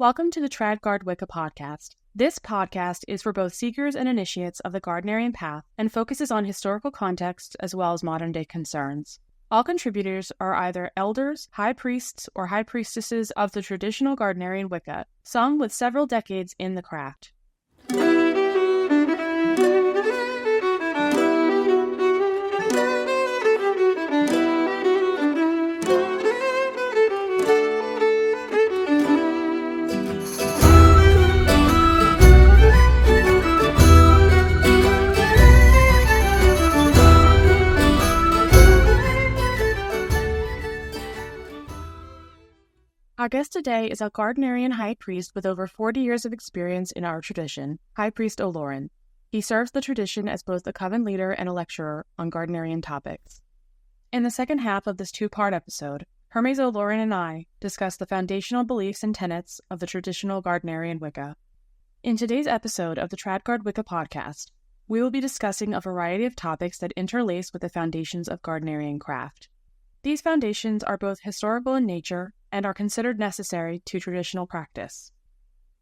Welcome to the Traditional Gardnerian Wica podcast. This podcast is for both seekers and initiates of the Gardnerian path and focuses on historical context as well as modern-day concerns. All contributors are either elders, high priests, or high priestesses of the Traditional Gardnerian Wica, some with several decades in the craft. Our guest today is a Gardnerian high priest with over 40 years of experience in our tradition, High Priest O'Loren. He serves the tradition as both a coven leader and a lecturer on Gardnerian topics. In the second half of this two-part episode, Hermes O'Loren and I discuss the foundational beliefs and tenets of the Traditional Gardnerian Wica. In today's episode of the Traditional Gardnerian Wica podcast, we will be discussing a variety of topics that interlace with the foundations of Gardnerian craft. These foundations are both historical in nature and are considered necessary to traditional practice.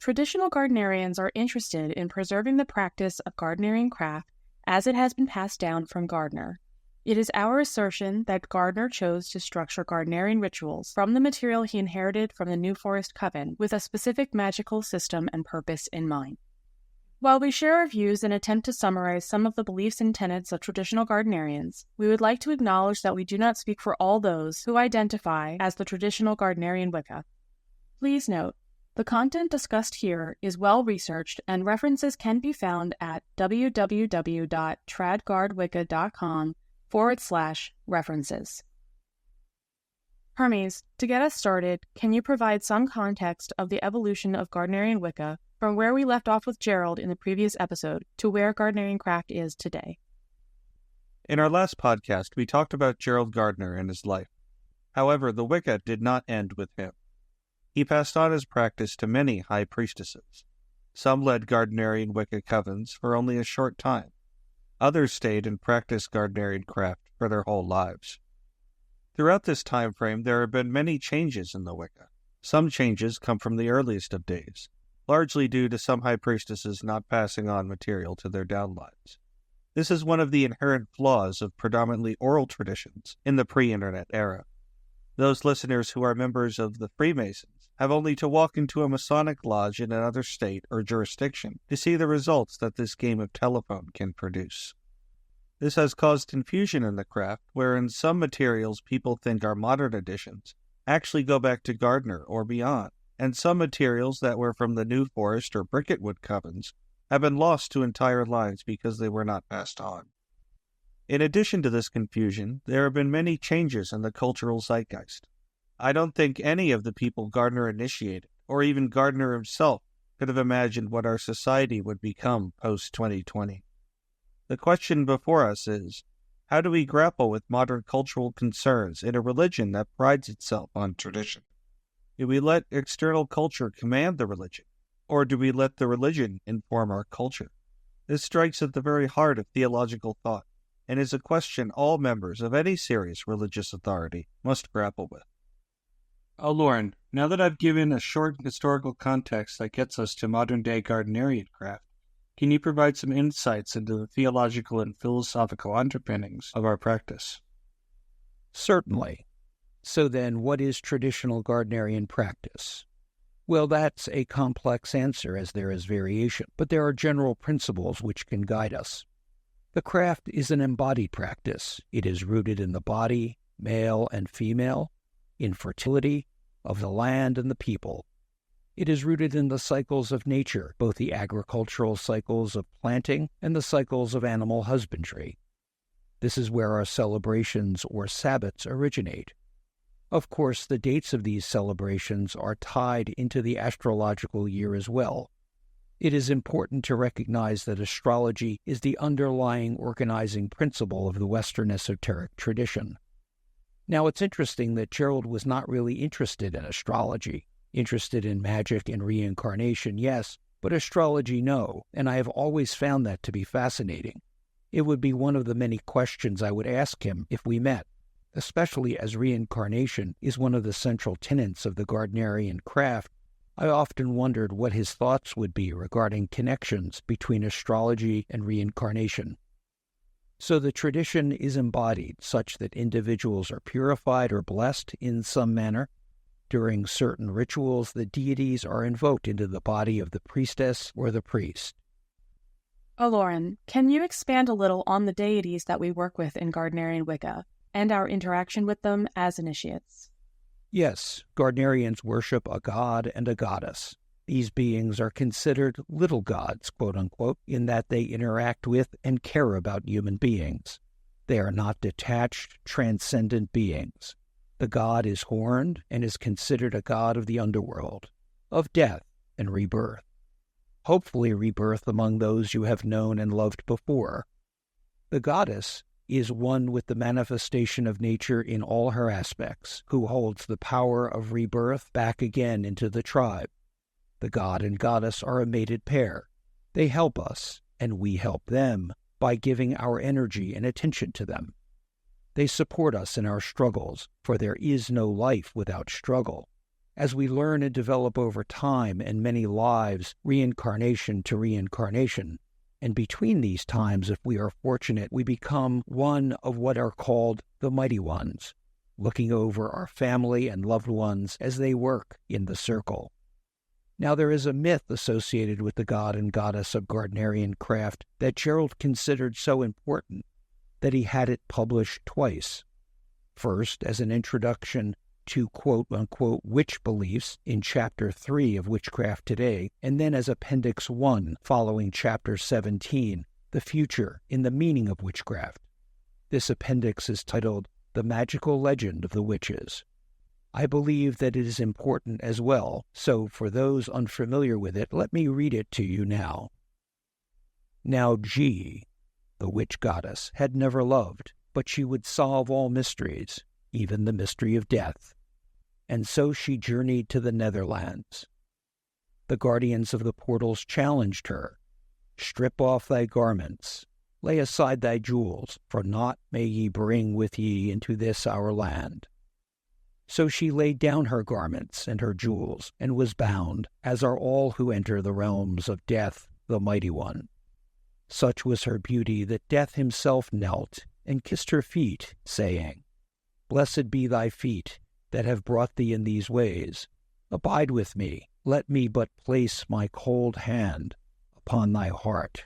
Traditional Gardnerians are interested in preserving the practice of Gardnerian craft as it has been passed down from Gardner. It is our assertion that Gardner chose to structure Gardnerian rituals from the material he inherited from the New Forest Coven with a specific magical system and purpose in mind. While we share our views and attempt to summarize some of the beliefs and tenets of traditional Gardnerians, we would like to acknowledge that we do not speak for all those who identify as the Traditional Gardnerian Wica. Please note, the content discussed here is well-researched and references can be found at www.tradgardwica.com/references. Hermes, to get us started, can you provide some context of the evolution of Gardnerian Wica from where we left off with Gerald in the previous episode to where Gardnerian craft is today? In our last podcast, we talked about Gerald Gardner and his life. However, the Wicca did not end with him. He passed on his practice to many high priestesses. Some led Gardnerian Wicca covens for only a short time. Others stayed and practiced Gardnerian craft for their whole lives. Throughout this time frame, there have been many changes in the Wicca. Some changes come from the earliest of days, largely due to some high priestesses not passing on material to their downlines. This is one of the inherent flaws of predominantly oral traditions in the pre-internet era. Those listeners who are members of the Freemasons have only to walk into a Masonic lodge in another state or jurisdiction to see the results that this game of telephone can produce. This has caused confusion in the craft, wherein some materials people think are modern additions actually go back to Gardner or beyond, and some materials that were from the New Forest or Bricketwood covens have been lost to entire lines because they were not passed on. In addition to this confusion, there have been many changes in the cultural zeitgeist. I don't think any of the people Gardner initiated, or even Gardner himself, could have imagined what our society would become post-2020. The question before us is, how do we grapple with modern cultural concerns in a religion that prides itself on tradition? Do we let external culture command the religion, or do we let the religion inform our culture? This strikes at the very heart of theological thought, and is a question all members of any serious religious authority must grapple with. O'Loren, now that I've given a short historical context that gets us to modern-day Gardnerian craft, can you provide some insights into the theological and philosophical underpinnings of our practice? Certainly. So then, what is traditional Gardnerian practice? Well, that's a complex answer as there is variation, but there are general principles which can guide us. The craft is an embodied practice. It is rooted in the body, male and female, in fertility, of the land and the people. It is rooted in the cycles of nature, both the agricultural cycles of planting and the cycles of animal husbandry. This is where our celebrations or sabbats originate. Of course, the dates of these celebrations are tied into the astrological year as well. It is important to recognize that astrology is the underlying organizing principle of the Western esoteric tradition. Now, it's interesting that Gerald was not really interested in astrology. Interested in magic and reincarnation, yes, but astrology, no, and I have always found that to be fascinating. It would be one of the many questions I would ask him if we met, especially as reincarnation is one of the central tenets of the Gardnerian craft I often wondered what his thoughts would be regarding connections between astrology and reincarnation. So the tradition is embodied such that individuals are purified or blessed in some manner. During certain rituals, the deities are invoked into the body of the priestess or the priest. Lauren, can you expand a little on the deities that we work with in Gardnerian Wicca and our interaction with them as initiates? Yes, Gardnerians worship a god and a goddess. These beings are considered little gods, quote-unquote, in that they interact with and care about human beings. They are not detached, transcendent beings. The god is horned and is considered a god of the underworld, of death and rebirth. Hopefully rebirth among those you have known and loved before. The goddess is one with the manifestation of nature in all her aspects, who holds the power of rebirth back again into the tribe. The god and goddess are a mated pair. They help us, and we help them, by giving our energy and attention to them. They support us in our struggles, for there is no life without struggle. As we learn and develop over time and many lives, reincarnation to reincarnation, and between these times, if we are fortunate, we become one of what are called the Mighty Ones, looking over our family and loved ones as they work in the circle. Now there is a myth associated with the god and goddess of Gardnerian craft that Gerald considered so important that he had it published twice. First, as an introduction to quote-unquote witch beliefs in Chapter 3 of Witchcraft Today, and then as Appendix 1 following Chapter 17, The Future in the Meaning of Witchcraft. This appendix is titled The Magical Legend of the Witches. I believe that it is important as well, so for those unfamiliar with it, let me read it to you now. Now G, the witch goddess, had never loved, but she would solve all mysteries, even the mystery of death. And so she journeyed to the Netherlands. The guardians of the portals challenged her. Strip off thy garments, lay aside thy jewels, for naught may ye bring with ye into this our land. So she laid down her garments and her jewels, and was bound, as are all who enter the realms of Death, the Mighty One. Such was her beauty that Death himself knelt and kissed her feet, saying, Blessed be thy feet that have brought thee in these ways. Abide with me, let me but place my cold hand upon thy heart.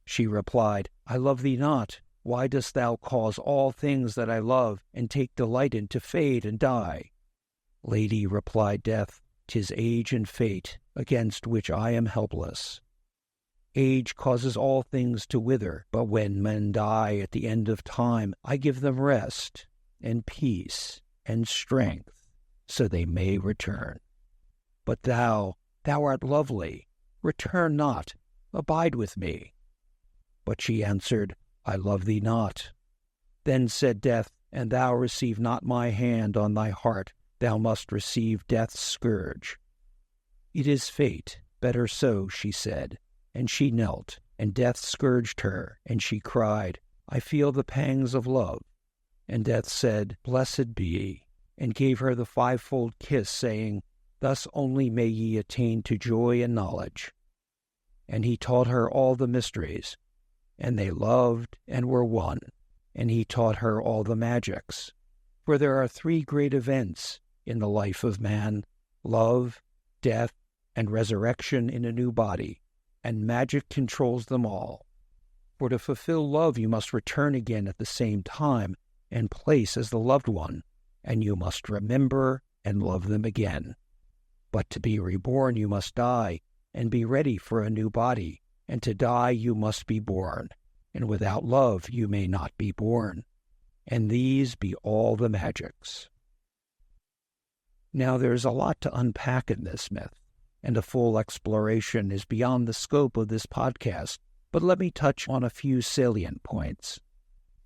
She replied, I love thee not. Why dost thou cause all things that I love, and take delight in to fade and die? Lady, replied Death, 'tis age and fate, against which I am helpless. Age causes all things to wither, but when men die at the end of time, I give them rest, and peace, and strength, so they may return. But thou art lovely, return not, abide with me. But she answered, I love thee not. Then said Death, and thou receive not my hand on thy heart, thou must receive death's scourge. It is fate, better so, she said, and she knelt, and Death scourged her, and she cried, I feel the pangs of love. And Death said, Blessed be ye, and gave her the fivefold kiss, saying, Thus only may ye attain to joy and knowledge. And he taught her all the mysteries, and they loved and were one, and he taught her all the magics. For there are three great events in the life of man, love, death, and resurrection in a new body, and magic controls them all. For to fulfill love you must return again at the same time and place as the loved one, and you must remember and love them again. But to be reborn you must die, and be ready for a new body, and to die you must be born, and without love you may not be born. And these be all the magics. Now there's a lot to unpack in this myth, and a full exploration is beyond the scope of this podcast, but let me touch on a few salient points.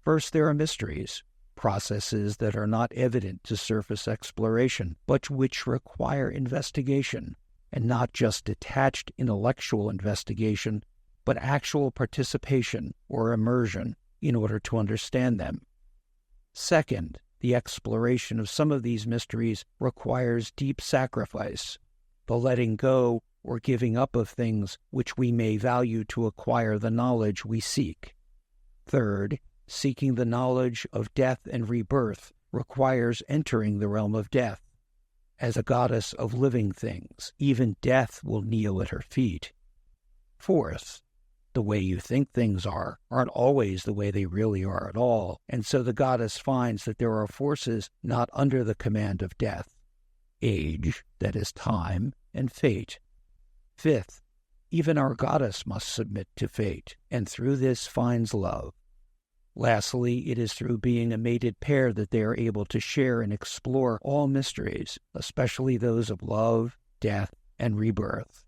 First, there are mysteries, processes that are not evident to surface exploration, but which require investigation, and not just detached intellectual investigation, but actual participation or immersion in order to understand them. Second, the exploration of some of these mysteries requires deep sacrifice. the letting go or giving up of things which we may value to acquire the knowledge we seek. Third, seeking the knowledge of death and rebirth requires entering the realm of death. As a goddess of living things, even death will kneel at her feet. Fourth, the way you think things aren't always the way they really are at all, and so the goddess finds that there are forces not under the command of death: age, that is time, and fate. Fifth, even our goddess must submit to fate, and through this finds love. Lastly, it is through being a mated pair that they are able to share and explore all mysteries, especially those of love, death, and rebirth.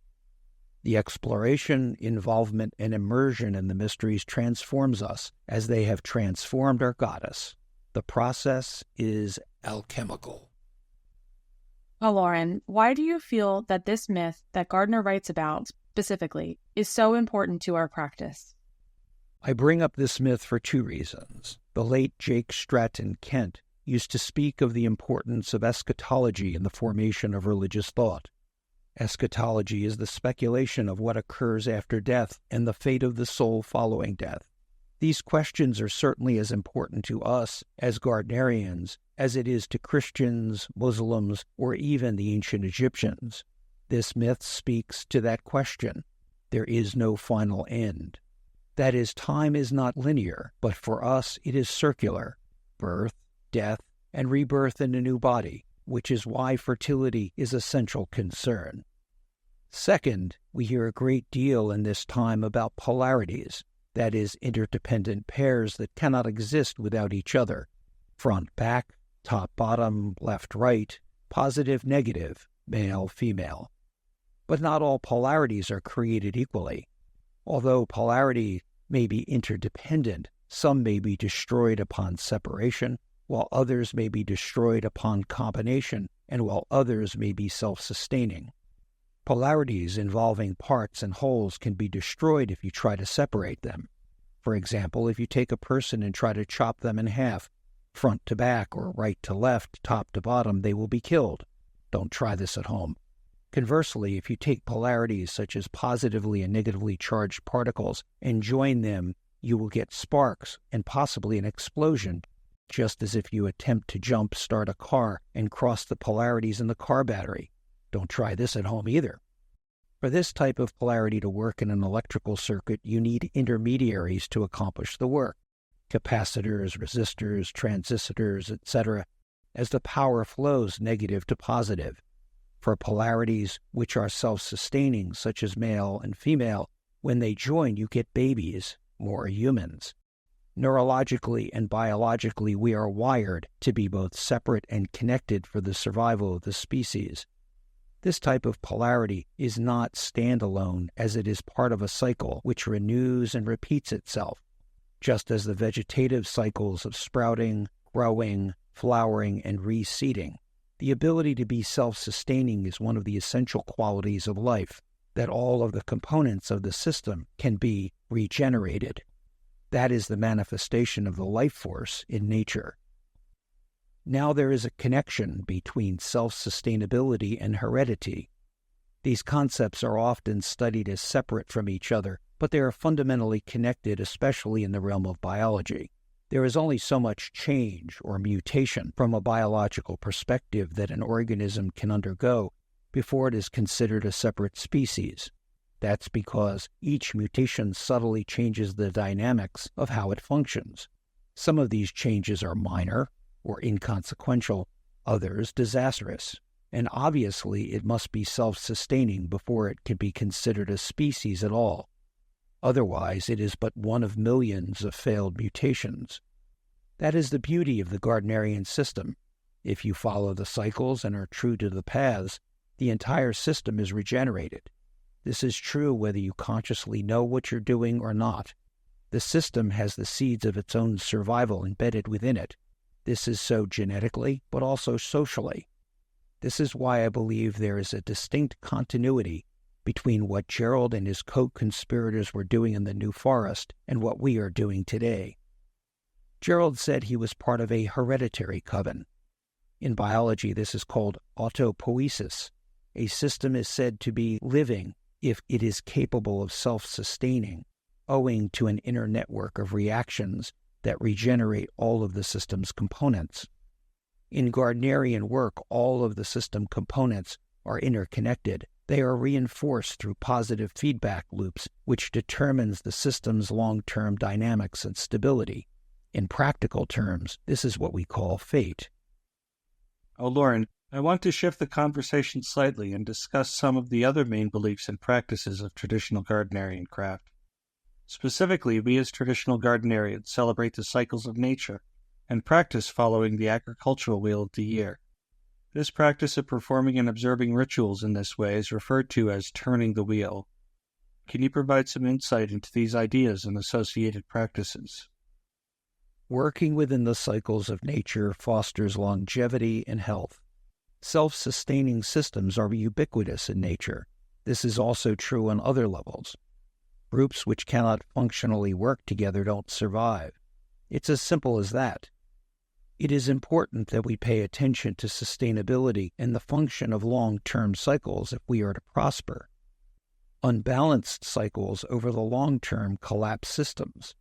The exploration, involvement, and immersion in the mysteries transforms us as they have transformed our goddess. The process is alchemical. Lauren, why do you feel that this myth that Gardner writes about specifically is so important to our practice? I bring up this myth for two reasons. The late Jake Stratton Kent used to speak of the importance of eschatology in the formation of religious thought. Eschatology is the speculation of what occurs after death and the fate of the soul following death. These questions are certainly as important to us as Gardnerians as it is to Christians, Muslims, or even the ancient Egyptians. This myth speaks to that question. There is no final end. That is, time is not linear, but for us it is circular: birth, death, and rebirth in a new body, which is why fertility is a central concern. Second, we hear a great deal in this time about polarities, that is, interdependent pairs that cannot exist without each other: front-back, top-bottom, left-right, positive-negative, male-female. But not all polarities are created equally. Although polarity may be interdependent, some may be destroyed upon separation, while others may be destroyed upon combination, and while others may be self-sustaining. Polarities involving parts and wholes can be destroyed if you try to separate them. For example, if you take a person and try to chop them in half, front to back or right to left, top to bottom, they will be killed. Don't try this at home. Conversely, if you take polarities such as positively and negatively charged particles and join them, you will get sparks and possibly an explosion, just as if you attempt to jump-start a car and cross the polarities in the car battery. Don't try this at home either. For this type of polarity to work in an electrical circuit, you need intermediaries to accomplish the work: capacitors, resistors, transistors, etc., as the power flows negative to positive. For polarities which are self-sustaining, such as male and female, when they join you get babies, more humans. Neurologically and biologically, we are wired to be both separate and connected for the survival of the species. This type of polarity is not standalone, as it is part of a cycle which renews and repeats itself, just as the vegetative cycles of sprouting, growing, flowering, and reseeding. The ability to be self-sustaining is one of the essential qualities of life, that all of the components of the system can be regenerated. That is the manifestation of the life force in nature. Now there is a connection between self-sustainability and heredity. These concepts are often studied as separate from each other, but they are fundamentally connected, especially in the realm of biology. There is only so much change or mutation from a biological perspective that an organism can undergo before it is considered a separate species. That's because each mutation subtly changes the dynamics of how it functions. Some of these changes are minor or inconsequential, others disastrous, and obviously it must be self-sustaining before it can be considered a species at all. Otherwise, it is but one of millions of failed mutations. That is the beauty of the Gardnerian system. If you follow the cycles and are true to the paths, the entire system is regenerated. This is true whether you consciously know what you're doing or not. The system has the seeds of its own survival embedded within it. This is so genetically, but also socially. This is why I believe there is a distinct continuity between what Gerald and his co-conspirators were doing in the New Forest and what we are doing today. Gerald said he was part of a hereditary coven. In biology, this is called autopoiesis, A system is said to be living if it is capable of self-sustaining, owing to an inner network of reactions that regenerate all of the system's components. In Gardnerian work, all of the system components are interconnected. They are reinforced through positive feedback loops, which determines the system's long-term dynamics and stability. In practical terms, this is what we call fate. Oh, Lauren, I want to shift the conversation slightly and discuss some of the other main beliefs and practices of traditional Gardnerian craft. Specifically, we as traditional Gardnerians celebrate the cycles of nature and practice following the agricultural wheel of the year. This practice of performing and observing rituals in this way is referred to as turning the wheel. Can you provide some insight into these ideas and associated practices? Working within the cycles of nature fosters longevity and health. Self-sustaining systems are ubiquitous in nature. This is also true on other levels. Groups which cannot functionally work together don't survive. It's as simple as that. It is important that we pay attention to sustainability and the function of long-term cycles if we are to prosper. Unbalanced cycles over the long term collapse systems.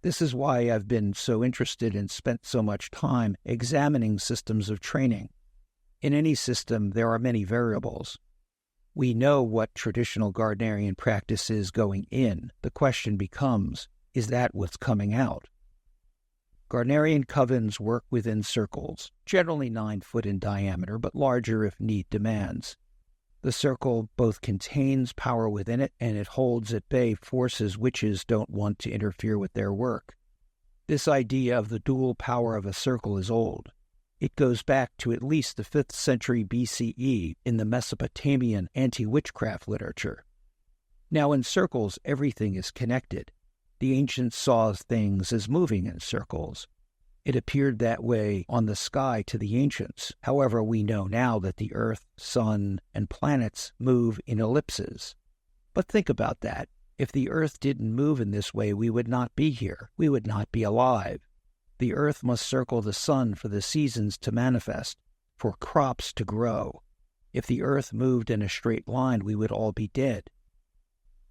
This is why I've been so interested and spent so much time examining systems of training. In any system, there are many variables. We know what traditional Gardnerian practice is going in. The question becomes, is that what's coming out? Gardnerian covens work within circles, generally 9 foot in diameter, but larger if need demands. The circle both contains power within it and it holds at bay forces witches don't want to interfere with their work. This idea of the dual power of a circle is old. It goes back to at least the 5th century BCE in the Mesopotamian anti-witchcraft literature. Now in circles, everything is connected. The ancients saw things as moving in circles. It appeared that way on the sky to the ancients. However, we know now that the Earth, Sun, and planets move in ellipses. But think about that. If the Earth didn't move in this way, we would not be here. We would not be alive. The Earth must circle the Sun for the seasons to manifest, for crops to grow. If the Earth moved in a straight line, we would all be dead.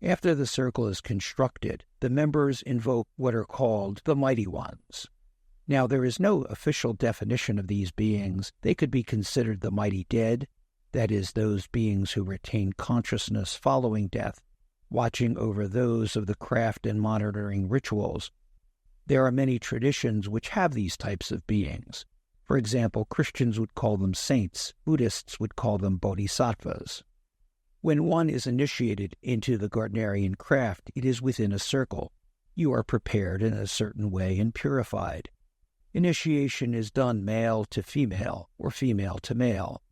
After the circle is constructed, the members invoke what are called the Mighty Ones. Now, there is no official definition of these beings. They could be considered the mighty dead, that is, those beings who retain consciousness following death, watching over those of the craft and monitoring rituals. There are many traditions which have these types of beings. For example, Christians would call them saints, Buddhists would call them bodhisattvas. When one is initiated into the Gardnerian craft, it is within a circle. You are prepared in a certain way and purified. Initiation is done male to female or female to male.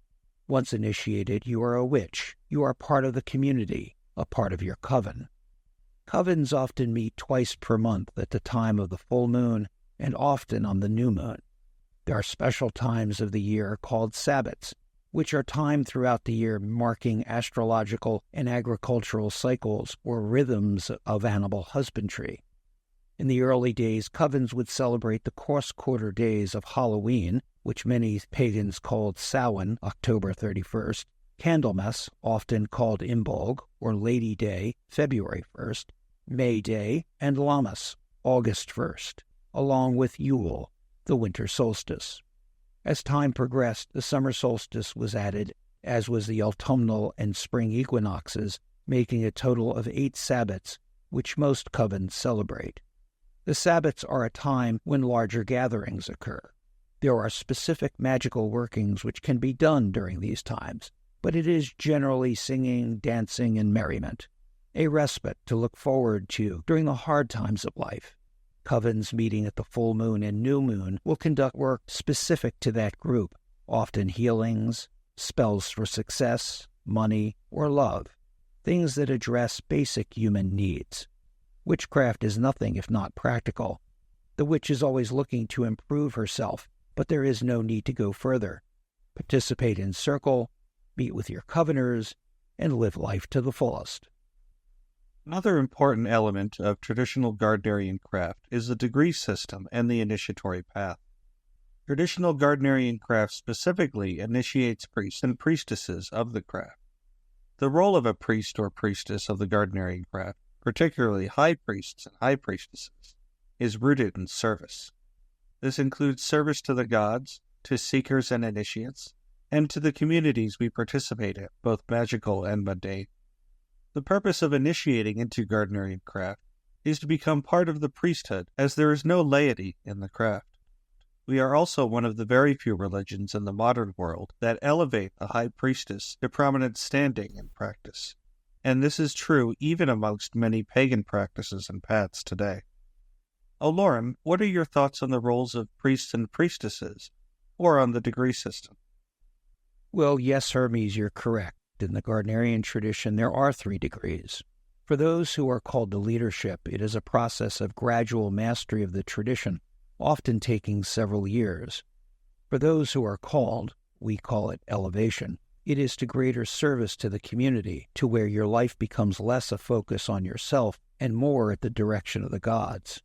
Once initiated, you are a witch. You are part of the community, a part of your coven. Covens often meet twice per month at the time of the full moon and often on the new moon. There are special times of the year called Sabbats, which are timed throughout the year marking astrological and agricultural cycles or rhythms of animal husbandry. In the early days, covens would celebrate the cross-quarter days of Halloween, which many pagans called Samhain, October 31st, Candlemas, often called Imbolg, or Lady Day, February 1st, May Day, and Lammas, August 1st, along with Yule, the winter solstice. As time progressed, the summer solstice was added, as was the autumnal and spring equinoxes, making a total of 8 Sabbats, which most covens celebrate. The Sabbats are a time when larger gatherings occur. There are specific magical workings which can be done during these times, but it is generally singing, dancing, and merriment, a respite to look forward to during the hard times of life. Covens meeting at the full moon and new moon will conduct work specific to that group, often healings, spells for success, money, or love, things that address basic human needs. Witchcraft is nothing if not practical. The witch is always looking to improve herself, but there is no need to go further. Participate in circle, meet with your coveners, and live life to the fullest. Another important element of traditional Gardnerian craft is the degree system and the initiatory path. Traditional Gardnerian craft specifically initiates priests and priestesses of the craft. The role of a priest or priestess of the Gardnerian craft, particularly high priests and high priestesses, is rooted in service. This includes service to the gods, to seekers and initiates, and to the communities we participate in, both magical and mundane. The purpose of initiating into Gardnerian craft is to become part of the priesthood, as there is no laity in the craft. We are also one of the very few religions in the modern world that elevate a high priestess to prominent standing in practice, and this is true even amongst many pagan practices and paths today. Lauren, what are your thoughts on the roles of priests and priestesses, or on the degree system? Well, yes, Hermes, you're correct. In the Gardnerian tradition, there are 3 degrees. For those who are called to leadership, it is a process of gradual mastery of the tradition, often taking several years. For those who are called, we call it elevation. It is to greater service to the community, to where your life becomes less a focus on yourself and more at the direction of the gods.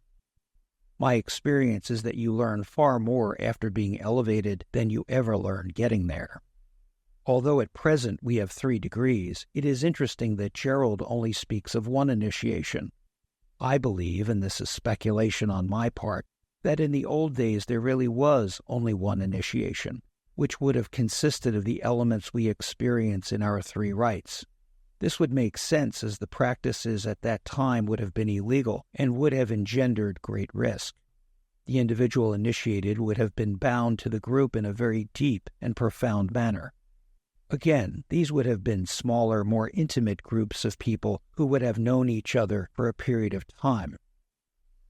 My experience is that you learn far more after being elevated than you ever learned getting there. Although at present we have 3 degrees, it is interesting that Gerald only speaks of one initiation. I believe, and this is speculation on my part, that in the old days there really was only one initiation, which would have consisted of the elements we experience in our 3 rites. This would make sense, as the practices at that time would have been illegal and would have engendered great risk. The individual initiated would have been bound to the group in a very deep and profound manner. Again, these would have been smaller, more intimate groups of people who would have known each other for a period of time.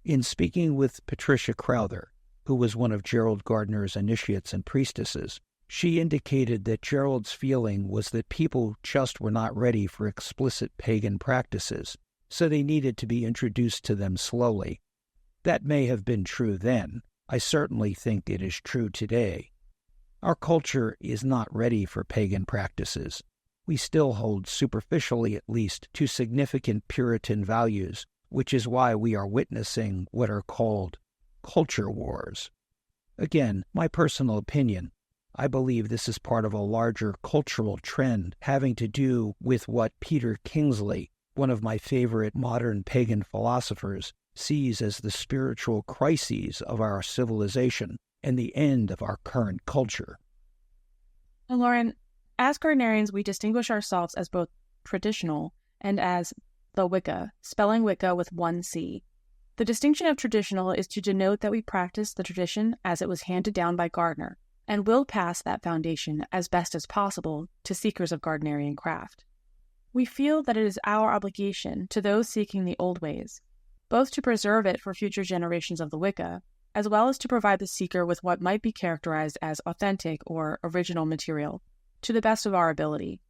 In speaking with Patricia Crowther, who was one of Gerald Gardner's initiates and priestesses, she indicated that Gerald's feeling was that people just were not ready for explicit pagan practices, so they needed to be introduced to them slowly. That may have been true then. I certainly think it is true today. Our culture is not ready for pagan practices. We still hold, superficially at least, to significant Puritan values, which is why we are witnessing what are called culture wars. Again, my personal opinion, I believe this is part of a larger cultural trend having to do with what Peter Kingsley, one of my favorite modern pagan philosophers, sees as the spiritual crises of our civilization and the end of our current culture. Lauren, as Gardnerians, we distinguish ourselves as both traditional and as the Wicca, spelling Wicca with 1 C. The distinction of traditional is to denote that we practice the tradition as it was handed down by Gardner, and will pass that foundation as best as possible to seekers of Gardnerian craft. We feel that it is our obligation to those seeking the old ways, both to preserve it for future generations of the Wicca, as well as to provide the seeker with what might be characterized as authentic or original material, to the best of our ability.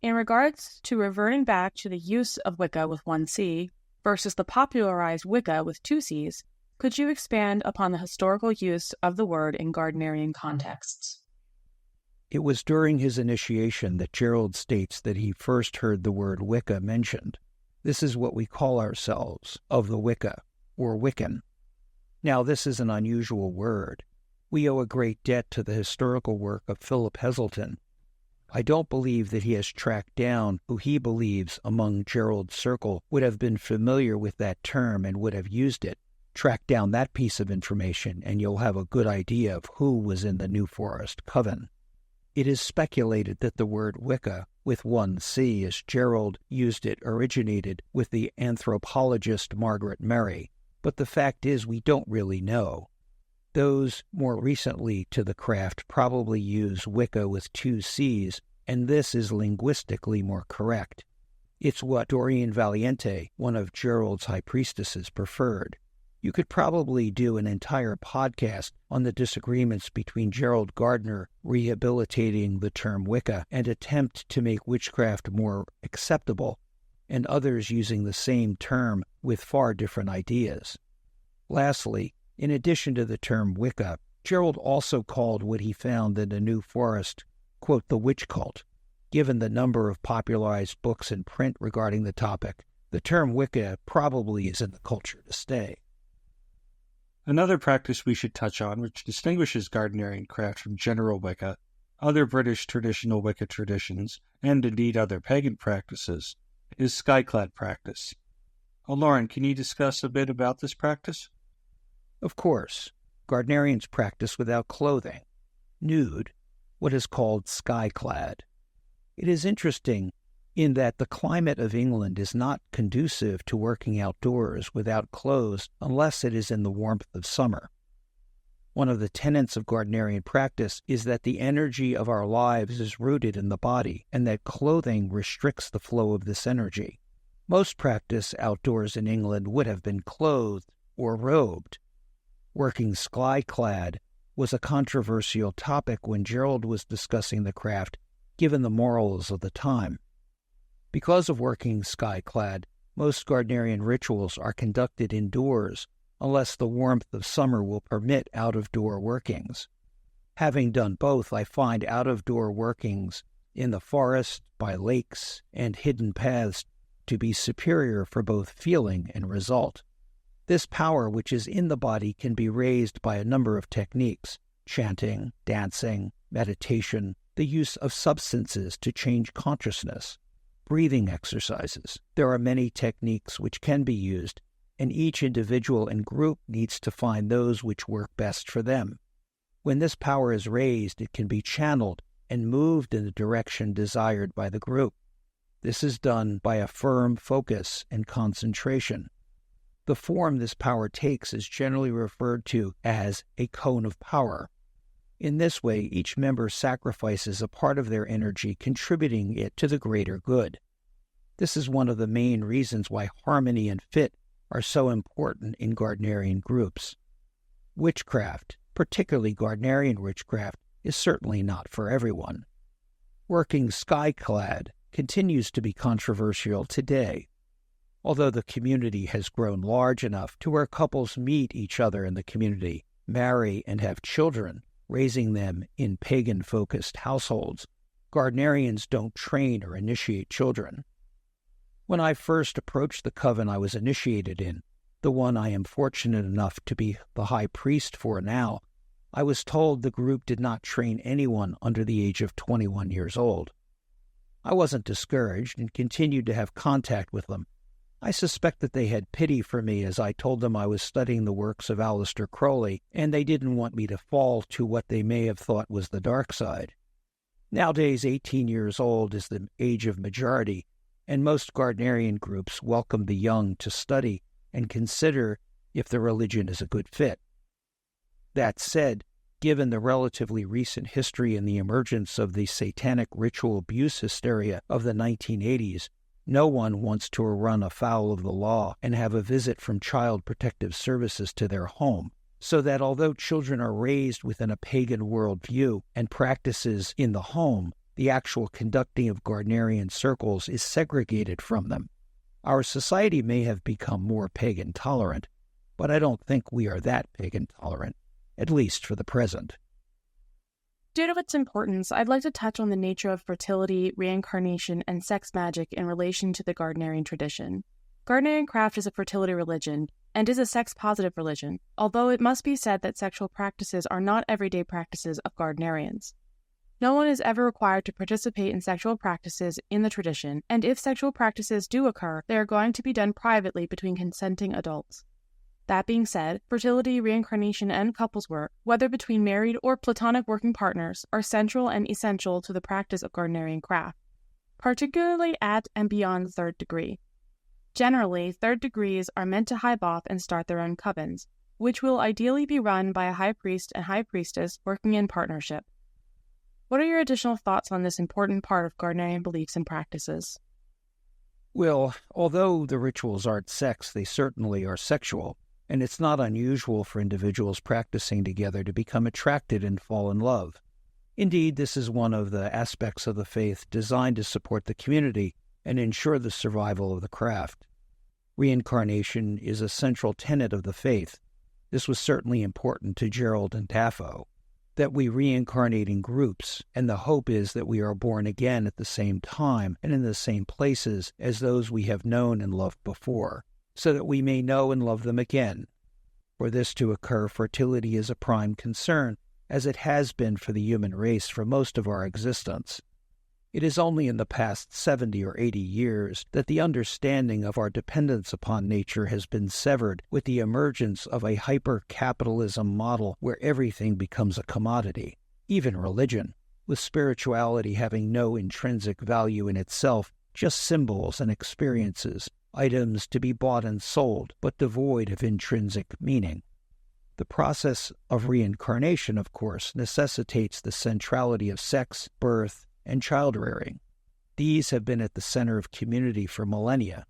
In regards to reverting back to the use of Wicca with 1 C versus the popularized Wicca with 2 Cs, could you expand upon the historical use of the word in Gardnerian contexts? It was during his initiation that Gerald states that he first heard the word Wicca mentioned. This is what we call ourselves, of the Wicca, or Wiccan. Now, this is an unusual word. We owe a great debt to the historical work of Philip Heselton. I don't believe that he has tracked down who he believes among Gerald's circle would have been familiar with that term and would have used it. Track down that piece of information and you'll have a good idea of who was in the New Forest Coven. It is speculated that the word Wicca, with 1 C as Gerald used it, originated with the anthropologist Margaret Murray, but the fact is we don't really know. Those more recently to the craft probably use Wicca with 2 Cs, and this is linguistically more correct. It's what Doreen Valiente, one of Gerald's high priestesses, preferred. You could probably do an entire podcast on the disagreements between Gerald Gardner rehabilitating the term Wicca and attempt to make witchcraft more acceptable, and others using the same term with far different ideas. Lastly, in addition to the term Wicca, Gerald also called what he found in the New Forest, quote, the witch cult. Given the number of popularized books in print regarding the topic, the term Wicca probably is in the culture to stay. Another practice we should touch on, which distinguishes Gardnerian craft from general Wicca, other British traditional Wicca traditions, and indeed other pagan practices, is skyclad practice. Lauren, can you discuss a bit about this practice? Of course, Gardnerians practice without clothing, nude, what is called skyclad. It is interesting in that the climate of England is not conducive to working outdoors without clothes unless it is in the warmth of summer. One of the tenets of Gardnerian practice is that the energy of our lives is rooted in the body and that clothing restricts the flow of this energy. Most practice outdoors in England would have been clothed or robed. Working skyclad was a controversial topic when Gerald was discussing the craft, given the morals of the time. Because of working skyclad, most Gardnerian rituals are conducted indoors unless the warmth of summer will permit out-of-door workings. Having done both, I find out-of-door workings in the forest, by lakes, and hidden paths to be superior for both feeling and result. This power which is in the body can be raised by a number of techniques: chanting, dancing, meditation, the use of substances to change consciousness, breathing exercises. There are many techniques which can be used, and each individual and group needs to find those which work best for them. When this power is raised, it can be channeled and moved in the direction desired by the group. This is done by a firm focus and concentration. The form this power takes is generally referred to as a cone of power. In this way, each member sacrifices a part of their energy, contributing it to the greater good. This is one of the main reasons why harmony and fit are so important in Gardnerian groups. Witchcraft, particularly Gardnerian witchcraft, is certainly not for everyone. Working skyclad continues to be controversial today. Although the community has grown large enough to where couples meet each other in the community, marry, and have children, raising them in pagan-focused households, Gardnerians don't train or initiate children. When I first approached the coven I was initiated in, the one I am fortunate enough to be the high priest for now, I was told the group did not train anyone under the age of 21 years old. I wasn't discouraged and continued to have contact with them. I suspect that they had pity for me as I told them I was studying the works of Aleister Crowley, and they didn't want me to fall to what they may have thought was the dark side. Nowadays, 18 years old is the age of majority, and most Gardnerian groups welcome the young to study and consider if the religion is a good fit. That said, given the relatively recent history and the emergence of the satanic ritual abuse hysteria of the 1980s, no one wants to run afoul of the law and have a visit from Child Protective Services to their home, so that although children are raised within a pagan worldview and practices in the home, the actual conducting of Gardnerian circles is segregated from them. Our society may have become more pagan tolerant, but I don't think we are that pagan tolerant, at least for the present. Due to its importance, I'd like to touch on the nature of fertility, reincarnation, and sex magic in relation to the Gardnerian tradition. Gardnerian craft is a fertility religion, and is a sex-positive religion, although it must be said that sexual practices are not everyday practices of Gardnerians. No one is ever required to participate in sexual practices in the tradition, and if sexual practices do occur, they are going to be done privately between consenting adults. That being said, fertility, reincarnation, and couples work, whether between married or platonic working partners, are central and essential to the practice of Gardnerian craft, particularly at and beyond third degree. Generally, third degrees are meant to hive off and start their own covens, which will ideally be run by a high priest and high priestess working in partnership. What are your additional thoughts on this important part of Gardnerian beliefs and practices? Well, although the rituals aren't sex, they certainly are sexual, and it's not unusual for individuals practicing together to become attracted and fall in love. Indeed, this is one of the aspects of the faith designed to support the community and ensure the survival of the craft. Reincarnation is a central tenet of the faith. This was certainly important to Gerald and Taffo, that we reincarnate in groups, and the hope is that we are born again at the same time and in the same places as those we have known and loved before, so that we may know and love them again. For this to occur, fertility is a prime concern, as it has been for the human race for most of our existence. It is only in the past 70 or 80 years that the understanding of our dependence upon nature has been severed with the emergence of a hyper-capitalism model where everything becomes a commodity, even religion, with spirituality having no intrinsic value in itself, just symbols and experiences, items to be bought and sold, but devoid of intrinsic meaning. The process of reincarnation, of course, necessitates the centrality of sex, birth, and child-rearing. These have been at the center of community for millennia.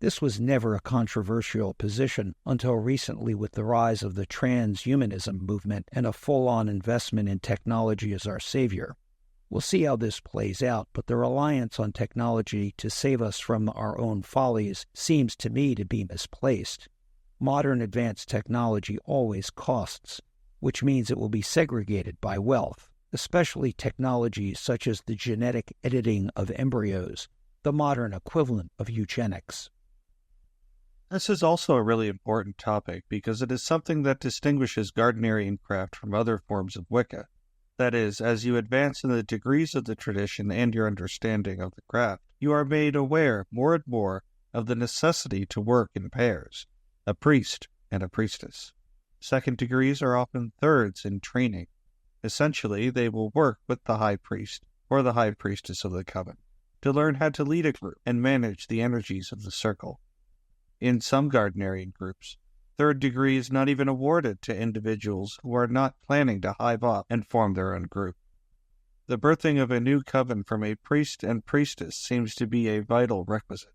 This was never a controversial position until recently with the rise of the transhumanism movement and a full-on investment in technology as our savior. We'll see how this plays out, but the reliance on technology to save us from our own follies seems to me to be misplaced. Modern advanced technology always costs, which means it will be segregated by wealth, especially technologies such as the genetic editing of embryos, the modern equivalent of eugenics. This is also a really important topic because it is something that distinguishes Gardnerian craft from other forms of Wicca. That is, as you advance in the degrees of the tradition and your understanding of the craft, you are made aware more and more of the necessity to work in pairs, a priest and a priestess. Second degrees are often thirds in training. Essentially, they will work with the high priest or the high priestess of the coven to learn how to lead a group and manage the energies of the circle. In some Gardnerian groups, third degree is not even awarded to individuals who are not planning to hive off and form their own group. The birthing of a new coven from a priest and priestess seems to be a vital requisite.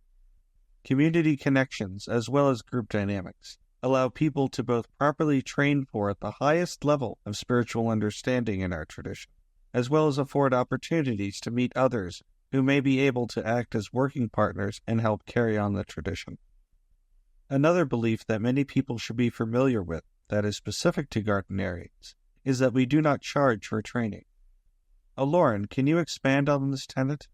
Community connections, as well as group dynamics, allow people to both properly train for at the highest level of spiritual understanding in our tradition, as well as afford opportunities to meet others who may be able to act as working partners and help carry on the tradition. Another belief that many people should be familiar with, that is specific to Gardnerians, is that we do not charge for training. Lauren, can you expand on this tenet?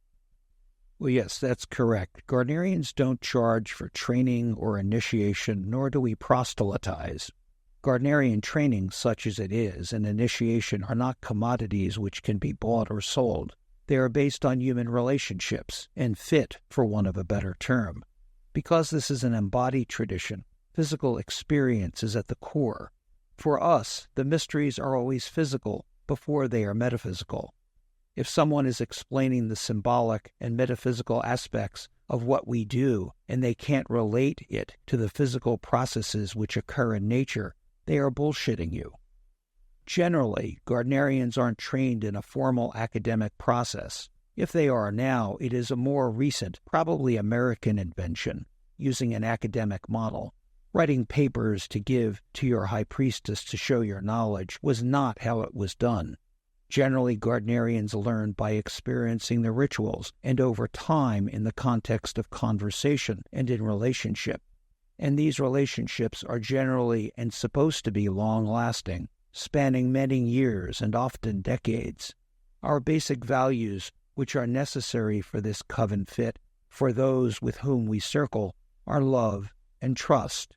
Well, yes, that's correct. Gardnerians don't charge for training or initiation, nor do we proselytize. Gardnerian training, such as it is, and initiation are not commodities which can be bought or sold. They are based on human relationships, and fit, for want of a better term. Because this is an embodied tradition, physical experience is at the core. For us, the mysteries are always physical before they are metaphysical. If someone is explaining the symbolic and metaphysical aspects of what we do, and they can't relate it to the physical processes which occur in nature, they are bullshitting you. Generally, Gardnerians aren't trained in a formal academic process. If they are now, it is a more recent, probably American invention, using an academic model. Writing papers to give to your high priestess to show your knowledge was not how it was done. Generally, Gardnerians learned by experiencing the rituals and over time in the context of conversation and in relationship. And these relationships are generally and supposed to be long-lasting, spanning many years and often decades. Our basic values, which are necessary for this coven fit, for those with whom we circle, are love and trust.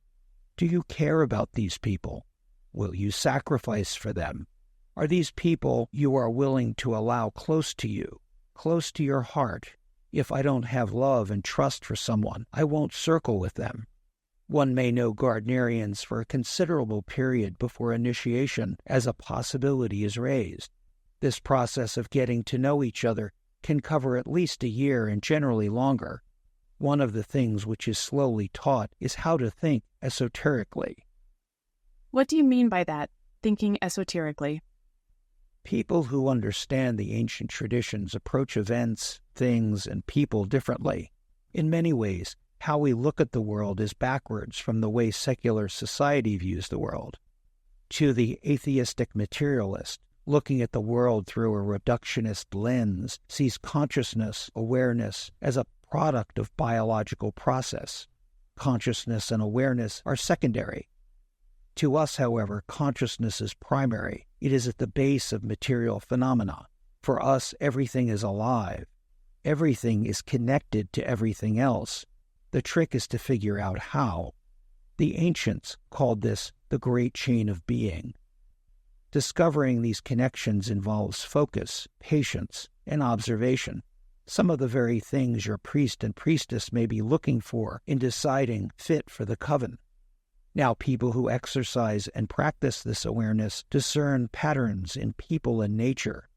Do you care about these people? Will you sacrifice for them? Are these people you are willing to allow close to you, close to your heart? If I don't have love and trust for someone, I won't circle with them. One may know Gardnerians for a considerable period before initiation as a possibility is raised. This process of getting to know each other can cover at least a year and generally longer. One of the things which is slowly taught is how to think esoterically. What do you mean by that, thinking esoterically? People who understand the ancient traditions approach events, things, and people differently. In many ways, how we look at the world is backwards from the way secular society views the world. To the atheistic materialist, looking at the world through a reductionist lens sees consciousness, awareness, as a product of biological process. Consciousness and awareness are secondary. To us, however, consciousness is primary. It is at the base of material phenomena. For us, everything is alive. Everything is connected to everything else. The trick is to figure out how. The ancients called this the great chain of being. Discovering these connections involves focus, patience, and observation, some of the very things your priest and priestess may be looking for in deciding fit for the coven. Now, people who exercise and practice this awareness discern patterns in people and nature.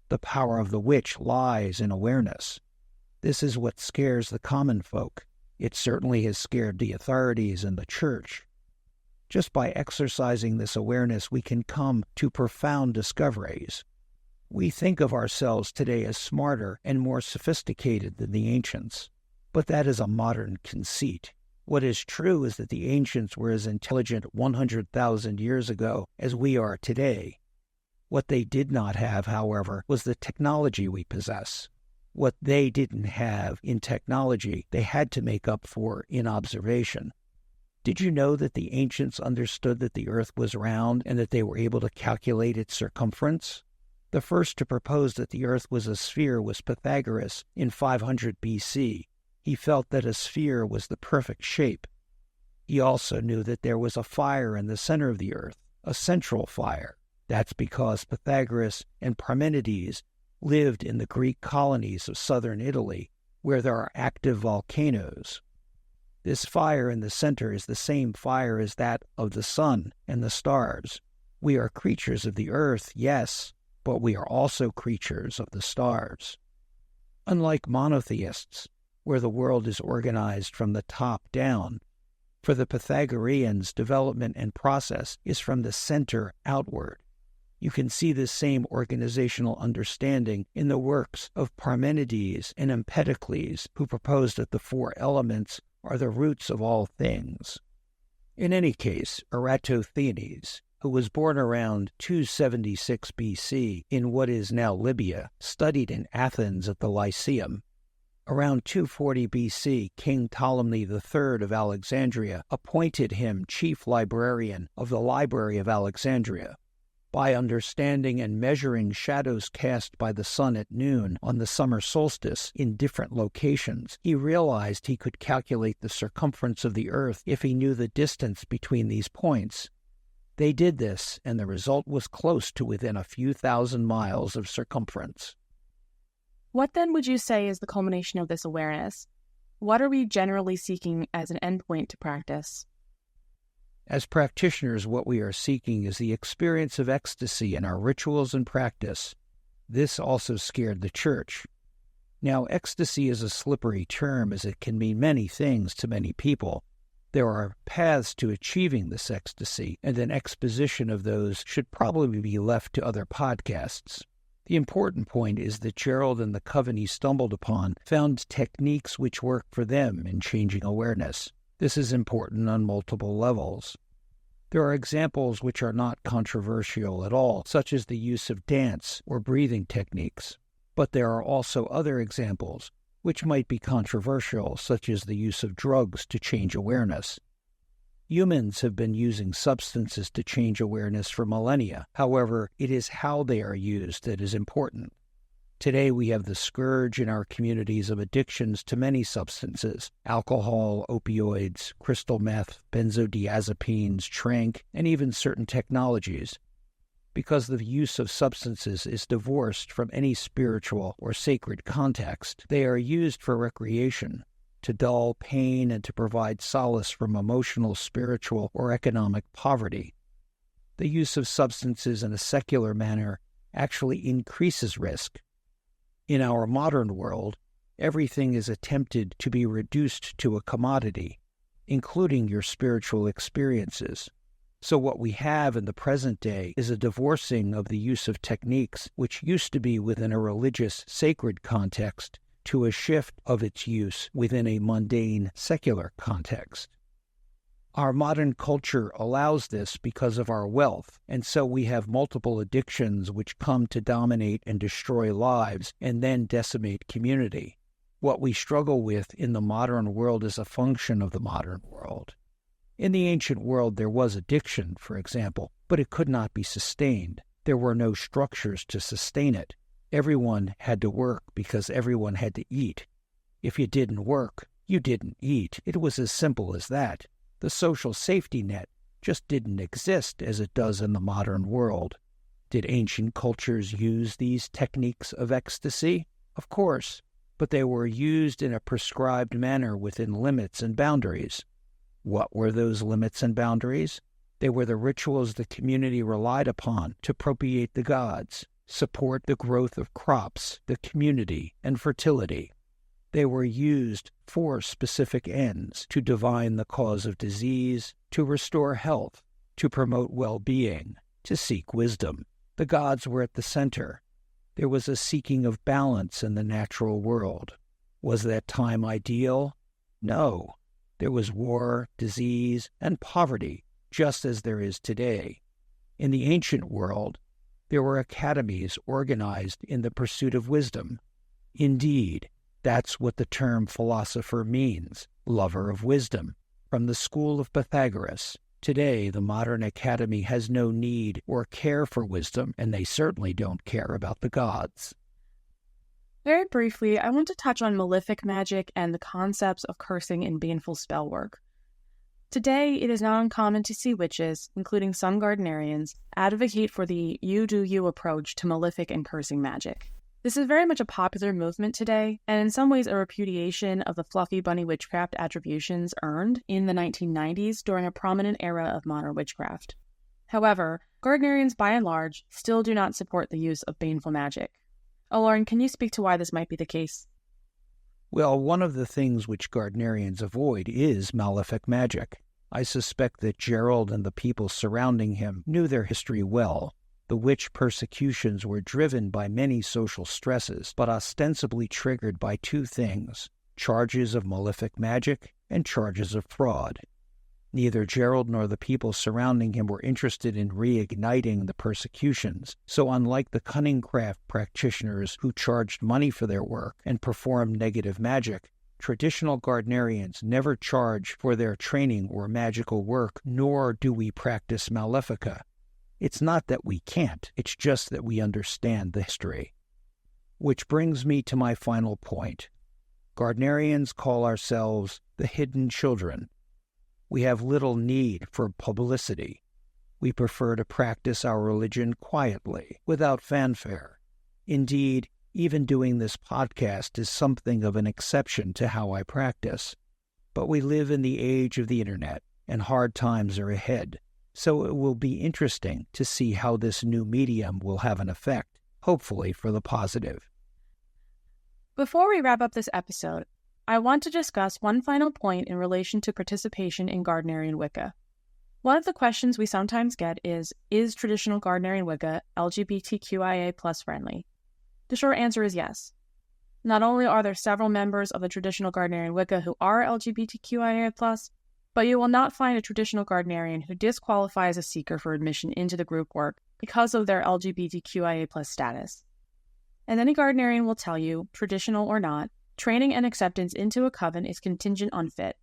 The power of the witch lies in awareness. This is what scares the common folk. It certainly has scared the authorities and the church. Just by exercising this awareness, we can come to profound discoveries. We think of ourselves today as smarter and more sophisticated than the ancients, but that is a modern conceit. What is true is that the ancients were as intelligent 100,000 years ago as we are today. What they did not have, however, was the technology we possess. What they didn't have in technology, they had to make up for in observation. Did you know that the ancients understood that the earth was round and that they were able to calculate its circumference? The first to propose that the earth was a sphere was Pythagoras in 500 BC. He felt that a sphere was the perfect shape. He also knew that there was a fire in the center of the earth, a central fire. That's because Pythagoras and Parmenides lived in the Greek colonies of southern Italy, where there are active volcanoes. This fire in the center is the same fire as that of the sun and the stars. We are creatures of the earth, yes, but we are also creatures of the stars. Unlike monotheists, where the world is organized from the top down, for the Pythagoreans, development and process is from the center outward. You can see this same organizational understanding in the works of Parmenides and Empedocles, who proposed that the four elements are the roots of all things. In any case, Eratosthenes, who was born around 276 BC in what is now Libya, studied in Athens at the Lyceum. Around 240 BC, King Ptolemy III of Alexandria appointed him chief librarian of the Library of Alexandria. By understanding and measuring shadows cast by the sun at noon on the summer solstice in different locations, he realized he could calculate the circumference of the earth if he knew the distance between these points. They did this, and the result was close to within a few thousand miles of circumference. What then would you say is the culmination of this awareness? What are we generally seeking as an endpoint to practice? As practitioners, what we are seeking is the experience of ecstasy in our rituals and practice. This also scared the church. Now, ecstasy is a slippery term as it can mean many things to many people. There are paths to achieving this ecstasy, and an exposition of those should probably be left to other podcasts. The important point is that Gerald and the coven he stumbled upon found techniques which work for them in changing awareness. This is important on multiple levels. There are examples which are not controversial at all, such as the use of dance or breathing techniques. But there are also other examples which might be controversial, such as the use of drugs to change awareness. Humans have been using substances to change awareness for millennia. However, it is how they are used that is important. Today we have the scourge in our communities of addictions to many substances: alcohol, opioids, crystal meth, benzodiazepines, tranq, and even certain technologies. Because the use of substances is divorced from any spiritual or sacred context, they are used for recreation, to dull pain and to provide solace from emotional, spiritual, or economic poverty. The use of substances in a secular manner actually increases risk. In our modern world, everything is attempted to be reduced to a commodity, including your spiritual experiences. So what we have in the present day is a divorcing of the use of techniques which used to be within a religious, sacred context to a shift of its use within a mundane, secular context. Our modern culture allows this because of our wealth, and so we have multiple addictions which come to dominate and destroy lives and then decimate community. What we struggle with in the modern world is a function of the modern world. In the ancient world there was addiction, for example, but it could not be sustained. There were no structures to sustain it. Everyone had to work because everyone had to eat. If you didn't work, you didn't eat. It was as simple as that. The social safety net just didn't exist as it does in the modern world. Did ancient cultures use these techniques of ecstasy? Of course, but they were used in a prescribed manner within limits and boundaries. What were those limits and boundaries? They were the rituals the community relied upon to propitiate the gods, support the growth of crops, the community, and fertility. They were used for specific ends: to divine the cause of disease, to restore health, to promote well-being, to seek wisdom. The gods were at the center. There was a seeking of balance in the natural world. Was that time ideal? No. There was war, disease, and poverty, just as there is today. In the ancient world, there were academies organized in the pursuit of wisdom. Indeed, that's what the term philosopher means, lover of wisdom, from the school of Pythagoras. Today, the modern academy has no need or care for wisdom, and they certainly don't care about the gods. Very briefly, I want to touch on malefic magic and the concepts of cursing and baneful spell work. Today, it is not uncommon to see witches, including some Gardnerians, advocate for the you-do-you approach to malefic and cursing magic. This is very much a popular movement today, and in some ways a repudiation of the fluffy bunny witchcraft attributions earned in the 1990s during a prominent era of modern witchcraft. However, Gardnerians by and large still do not support the use of baneful magic. Lauren, can you speak to why this might be the case? Well, one of the things which Gardnerians avoid is malefic magic. I suspect that Gerald and the people surrounding him knew their history well. The witch persecutions were driven by many social stresses, but ostensibly triggered by two things: charges of malefic magic and charges of fraud. Neither Gerald nor the people surrounding him were interested in reigniting the persecutions, so unlike the Cunningcraft practitioners who charged money for their work and performed negative magic, traditional Gardnerians never charge for their training or magical work, nor do we practice malefica. It's not that we can't, it's just that we understand the history. Which brings me to my final point. Gardnerians call ourselves the hidden children. We have little need for publicity. We prefer to practice our religion quietly, without fanfare. Indeed, even doing this podcast is something of an exception to how I practice. But we live in the age of the internet, and hard times are ahead. So it will be interesting to see how this new medium will have an effect, hopefully for the positive. Before we wrap up this episode, I want to discuss one final point in relation to participation in Gardnerian Wica. One of the questions we sometimes get is traditional Gardnerian Wica LGBTQIA+ friendly? The short answer is yes. Not only are there several members of the traditional Gardnerian Wica who are LGBTQIA+, but you will not find a traditional Gardnerian who disqualifies a seeker for admission into the group work because of their LGBTQIA+ status. And any Gardnerian will tell you, traditional or not, training and acceptance into a coven is contingent on fit.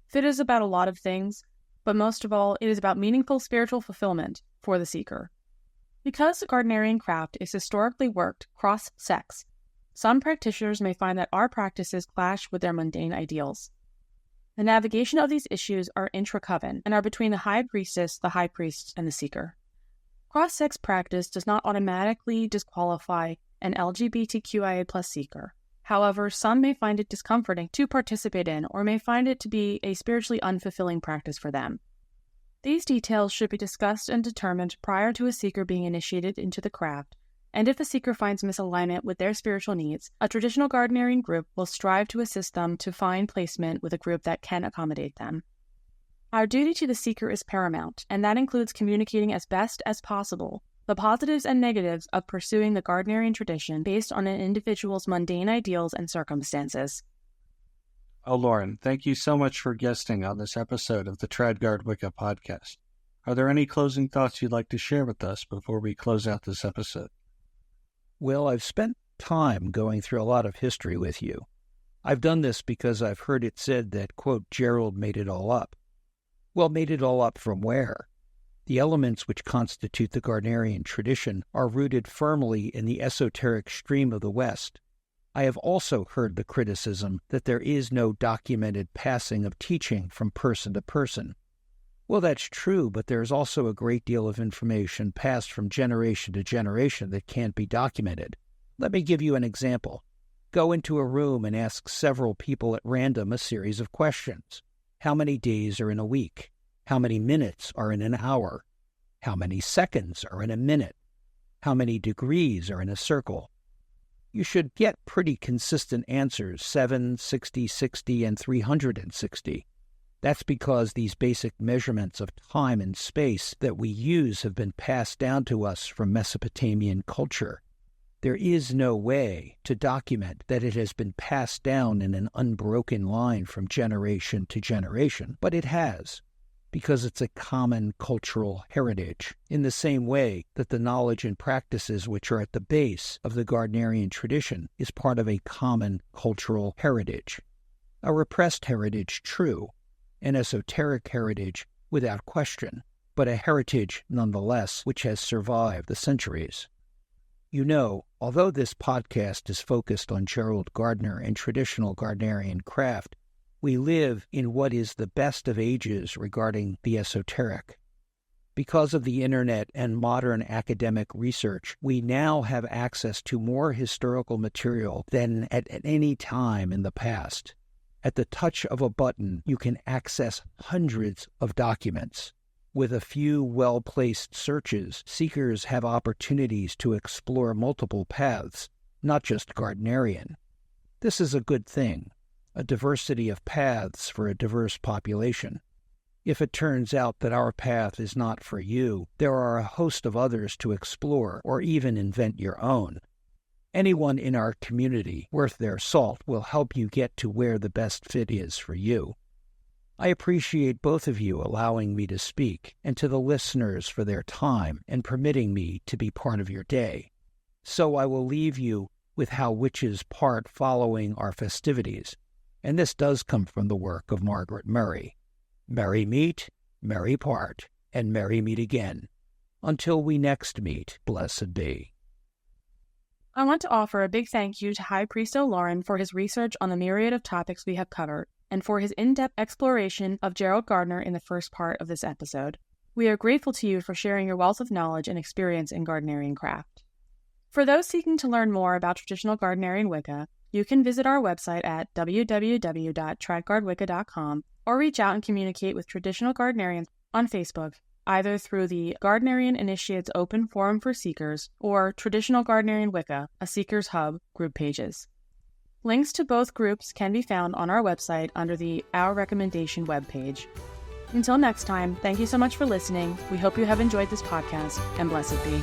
Fit is about a lot of things, but most of all, it is about meaningful spiritual fulfillment for the seeker. Because Gardnerian craft is historically worked cross-sex, some practitioners may find that our practices clash with their mundane ideals. The navigation of these issues are intra-coven and are between the high priestess, the high priest, and the seeker. Cross-sex practice does not automatically disqualify an LGBTQIA+ seeker. However, some may find it discomforting to participate in or may find it to be a spiritually unfulfilling practice for them. These details should be discussed and determined prior to a seeker being initiated into the craft, and if the seeker finds misalignment with their spiritual needs, a traditional Gardnerian group will strive to assist them to find placement with a group that can accommodate them. Our duty to the seeker is paramount, and that includes communicating as best as possible the positives and negatives of pursuing the Gardnerian tradition based on an individual's mundane ideals and circumstances. Oh, Lauren, thank you so much for guesting on this episode of the Tradgard Wica podcast. Are there any closing thoughts you'd like to share with us before we close out this episode? Well, I've spent time going through a lot of history with you. I've done this because I've heard it said that, quote, Gerald made it all up. Well, made it all up from where? The elements which constitute the Gardnerian tradition are rooted firmly in the esoteric stream of the West. I have also heard the criticism that there is no documented passing of teaching from person to person. Well, that's true, but there is also a great deal of information passed from generation to generation that can't be documented. Let me give you an example. Go into a room and ask several people at random a series of questions. How many days are in a week? How many minutes are in an hour? How many seconds are in a minute? How many degrees are in a circle? You should get pretty consistent answers, 7, 60, 60, and 360. That's because these basic measurements of time and space that we use have been passed down to us from Mesopotamian culture. There is no way to document that it has been passed down in an unbroken line from generation to generation, but it has, because it's a common cultural heritage, in the same way that the knowledge and practices which are at the base of the Gardnerian tradition is part of a common cultural heritage. A repressed heritage, true, an esoteric heritage without question, but a heritage nonetheless which has survived the centuries. You know, although this podcast is focused on Gerald Gardner and traditional Gardnerian craft, we live in what is the best of ages regarding the esoteric. Because of the internet and modern academic research, we now have access to more historical material than at any time in the past. At the touch of a button, you can access hundreds of documents. With a few well-placed searches, seekers have opportunities to explore multiple paths, not just Gardnerian. This is a good thing, a diversity of paths for a diverse population. If it turns out that our path is not for you, there are a host of others to explore or even invent your own. Anyone in our community worth their salt will help you get to where the best fit is for you. I appreciate both of you allowing me to speak, and to the listeners for their time and permitting me to be part of your day. So I will leave you with how witches part following our festivities, and this does come from the work of Margaret Murray. Merry meet, merry part, and merry meet again. Until we next meet, blessed be. I want to offer a big thank you to High Priest O'Loren for his research on the myriad of topics we have covered, and for his in-depth exploration of Gerald Gardner in the first part of this episode. We are grateful to you for sharing your wealth of knowledge and experience in Gardnerian craft. For those seeking to learn more about traditional Gardnerian Wicca, you can visit our website at www.tradgardwica.com or reach out and communicate with traditional Gardnerians on Facebook, either through the Gardnerian Initiates Open Forum for Seekers or Traditional Gardnerian Wica, a Seekers Hub, group pages. Links to both groups can be found on our website under the Our Recommendation webpage. Until next time, thank you so much for listening. We hope you have enjoyed this podcast, and blessed be.